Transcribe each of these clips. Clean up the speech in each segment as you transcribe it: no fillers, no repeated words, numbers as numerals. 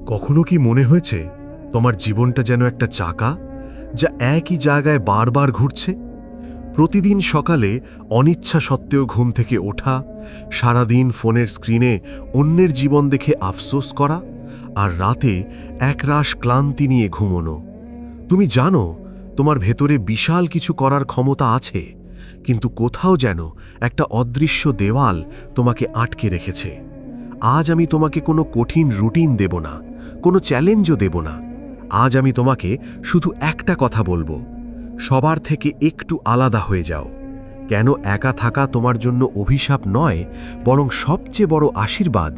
কখনো কি মনে হয়েছে তোমার জীবনটা যেন একটা চাকা, যা একই জায়গায় বারবার ঘুরছে? প্রতিদিন সকালে অনিচ্ছা সত্ত্বেও ঘুম থেকে ওঠা, সারাদিন ফোনের স্ক্রিনে অন্যের জীবন দেখে আফসোস করা, আর রাতে একরাশ ক্লান্তি নিয়ে ঘুমোনো। তুমি জানো তোমার ভেতরে বিশাল কিছু করার ক্ষমতা আছে, কিন্তু কোথাও যেন একটা অদৃশ্য দেওয়াল তোমাকে আটকে রেখেছে। আজ আমি তোমাকে কোনো কঠিন রুটিন দেব না, কোনো চ্যালেঞ্জও দেব না। আজ আমি তোমাকে শুধু একটা কথা বলবো: সবার থেকে একটু আলাদা হয়ে যাও। কেন একা থাকা তোমার জন্য অভিশাপ নয়, বরং সবচেয়ে বড় আশীর্বাদ।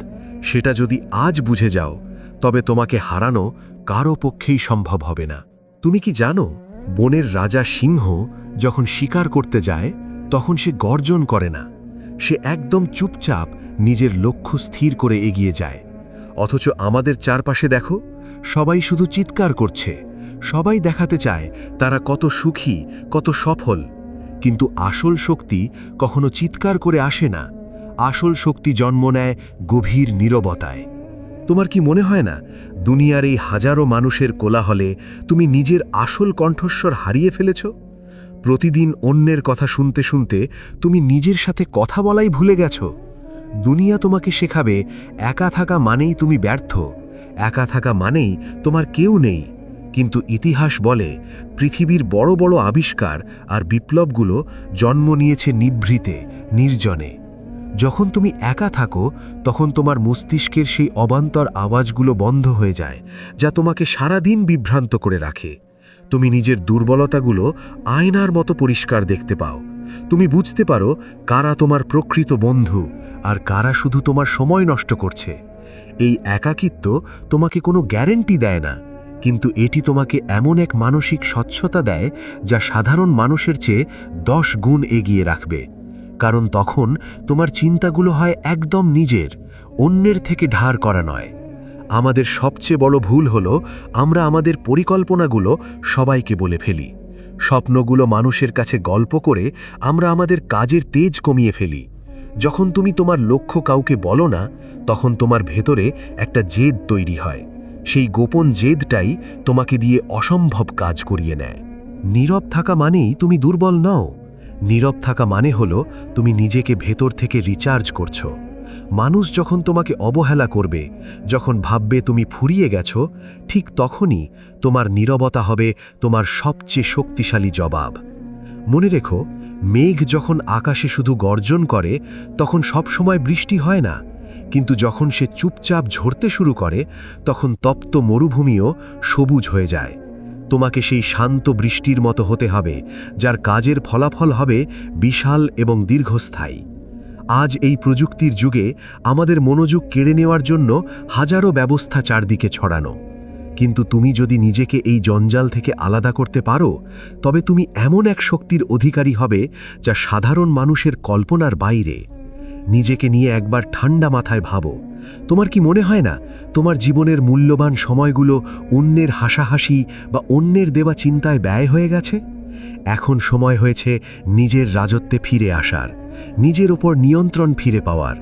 সেটা যদি আজ বুঝে যাও, তবে তোমাকে হারানো কারো পক্ষেই সম্ভব হবে না। তুমি কি জানো, বনের রাজা সিংহ যখন শিকার করতে যায়, তখন সে গর্জন করে না। সে একদম চুপচাপ নিজের লক্ষ্য স্থির করে এগিয়ে যায়। অথচ আমাদের চারপাশে দেখো, সবাই শুধু চিৎকার করছে, সবাই দেখাতে চায় তারা কত সুখী, কত সফল। কিন্তু আসল শক্তি কখনো চিৎকার করে আসে না। আসল শক্তি জন্ম নেয় গভীর নীরবতায়। তোমার কি মনে হয় না, দুনিয়ার এই হাজারো মানুষের কোলাহলে তুমি নিজের আসল কণ্ঠস্বর হারিয়ে ফেলেছ? প্রতিদিন অন্যের কথা শুনতে শুনতে তুমি নিজের সাথে কথা বলাই ভুলে গেছ। দুনিয়া তোমাকে শেখাবে একা থাকা মানেই তুমি ব্যর্থ, একা থাকা মানেই তোমার কেউ নেই। কিন্তু ইতিহাস বলে, পৃথিবীর বড় বড় আবিষ্কার আর বিপ্লবগুলো জন্ম নিয়েছে নিভৃতে, নির্জনে। যখন তুমি একা থাকো, তখন তোমার মস্তিষ্কের সেই অবান্তর আওয়াজগুলো বন্ধ হয়ে যায়, যা তোমাকে সারাদিন বিভ্রান্ত করে রাখে। তুমি নিজের দুর্বলতাগুলো আয়নার মতো পরিষ্কার দেখতে পাও। তুমি বুঝতে পারো কারা তোমার প্রকৃত বন্ধু আর কারা শুধু তোমার সময় নষ্ট করছে। এই একাকিত্ব তোমাকে কোনো গ্যারেন্টি দেয় না, কিন্তু এটি তোমাকে এমন এক মানসিক স্বচ্ছতা দেয় যা সাধারণ মানুষের চেয়ে 10 গুণ এগিয়ে রাখবে। কারণ তখন তোমার চিন্তাগুলো হয় একদম নিজের, অন্যের থেকে ধার করা নয়। আমাদের সবচেয়ে বড় ভুল হলো, আমরা আমাদের পরিকল্পনাগুলো সবাইকে বলে ফেলি। স্বপ্নগুলো মানুষের কাছে গল্প করে আমরা আমাদের কাজের তেজ কমিয়ে ফেলি। যখন তুমি তোমার লক্ষ্য কাউকে বলো না, তখন তোমার ভেতরে একটা জেদ তৈরি হয়। সেই গোপন জেদটাই তোমাকে দিয়ে অসম্ভব কাজ করিয়ে নেয়। নীরব থাকা মানেই তুমি দুর্বল নও। নীরব থাকা মানে হলো তুমি নিজেকে ভেতর থেকে রিচার্জ করছো। মানুষ যখন তোমাকে অবহেলা করবে, যখন ভাববে তুমি ফুরিয়ে গেছো, ঠিক তখনই তোমার নীরবতা হবে তোমার সবচেয়ে শক্তিশালী জবাব। মনে রেখো, মেঘ যখন আকাশে শুধু গর্জন করে, তখন সবসময় বৃষ্টি হয় না। কিন্তু যখন সে চুপচাপ ঝরতে শুরু করে, তখন তপ্ত মরুভূমিও সবুজ হয়ে যায়। তোমাকে সেই শান্ত বৃষ্টির মতো হতে হবে, যার কাজের ফলাফল হবে বিশাল এবং দীর্ঘস্থায়ী। আজ এই প্রযুক্তির যুগে আমাদের মনোযোগ কেড়ে নেওয়ার জন্য হাজারো ব্যবস্থা চারদিকে ছড়ানো। কিন্তু তুমি যদি নিজেকে এই জঞ্জাল থেকে আলাদা করতে পারো, তবে তুমি এমন এক শক্তির অধিকারী হবে যা সাধারণ মানুষের কল্পনার বাইরে। নিজেকে নিয়ে একবার ঠান্ডা মাথায় ভাবো। তোমার কি মনে হয় না, তোমার জীবনের মূল্যবান সময়গুলো অন্যের হাসাহাসি বা অন্যের দেওয়া চিন্তায় ব্যয় হয়ে গেছে? এখন সময় হয়েছে নিজের রাজত্বে ফিরে আসার, নিজের ওপর নিয়ন্ত্রণ ফিরে পাওয়ার।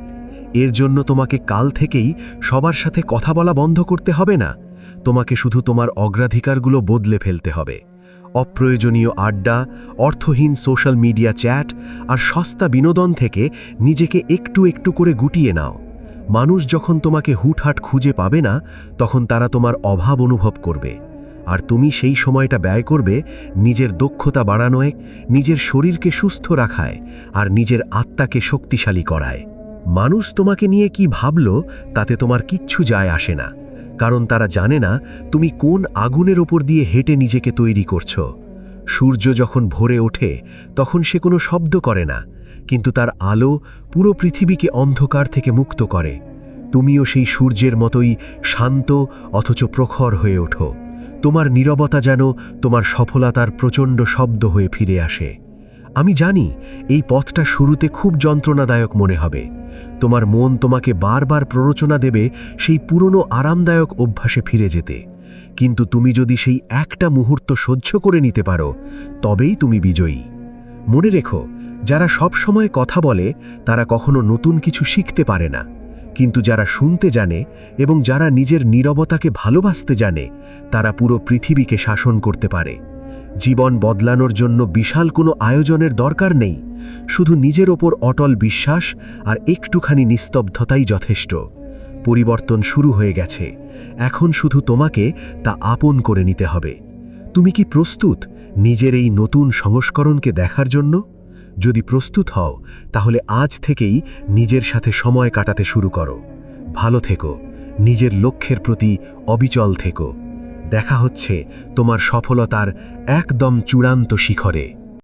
এর জন্য তোমাকে কাল থেকেই সবার সাথে কথা বলা বন্ধ করতে হবে না। তোমাকে শুধু তোমার অগ্রাধিকারগুলো বদলে ফেলতে হবে। অপ্রয়োজনীয় আড্ডা, অর্থহীন সোশ্যাল মিডিয়া চ্যাট আর সস্তা বিনোদন থেকে নিজেকে একটু একটু করে গুটিয়ে নাও। মানুষ যখন তোমাকে হুটহাট খুঁজে পাবে না, তখন তারা তোমার অভাব অনুভব করবে। আর তুমি সেই সময়টা ব্যয় করবে নিজের দক্ষতা বাড়ানোয়, নিজের শরীরকে সুস্থ রাখায় আর নিজের আত্মাকে শক্তিশালী করায়। মানুষ তোমাকে নিয়ে কি ভাবলো তাতে তোমার কিচ্ছু যায় আসে না, কারণ তারা জানে না তুমি কোন আগুনের ওপর দিয়ে হেঁটে নিজেকে তৈরি করছো। সূর্য যখন ভোরে ওঠে, তখন সে কোনো শব্দ করে না, কিন্তু তার আলো পুরো পৃথিবীকে অন্ধকার থেকে মুক্ত করে। তুমিও সেই সূর্যের মতোই শান্ত অথচ প্রখর হয়ে ওঠো। তোমার নীরবতা যেন তোমার সফলতার প্রচণ্ড শব্দ হয়ে ফিরে আসে। আমি জানি এই পথটা শুরুতে খুব যন্ত্রণাদায়ক মনে হবে। তোমার মন তোমাকে বারবার প্ররোচনা দেবে সেই পুরনো আরামদায়ক অভ্যাসে ফিরে যেতে। কিন্তু তুমি যদি সেই একটা মুহূর্ত সহ্য করে নিতে পারো, তবেই তুমি বিজয়ী। মনে রেখো, যারা সব সময় কথা বলে তারা কখনো নতুন কিছু শিখতে পারে না, কিন্তু যারা শুনতে জানে এবং যারা নিজের নীরবতাকে ভালোবাসতে জানে, তারা পুরো পৃথিবীকে শাসন করতে পারে। জীবন বদলানোর জন্য বিশাল কোনো আয়োজনের দরকার নেই, শুধু নিজের ওপর অটল বিশ্বাস আর একটুখানি নিস্তব্ধতাই যথেষ্ট। পরিবর্তন শুরু হয়ে গেছে, এখন শুধু তোমাকে তা আপন করে নিতে হবে। তুমি কি প্রস্তুত নিজের এই নতুন সংস্করণকে দেখার জন্য? যদি প্রস্তুত হও, তাহলে আজ থেকেই নিজের সাথে সময় কাটাতে শুরু করো। ভালো থেকো, নিজের লক্ষ্যের প্রতি অবিচল থেকো। দেখা হচ্ছে তোমার সফলতার একদম চূড়ান্ত শিখরে।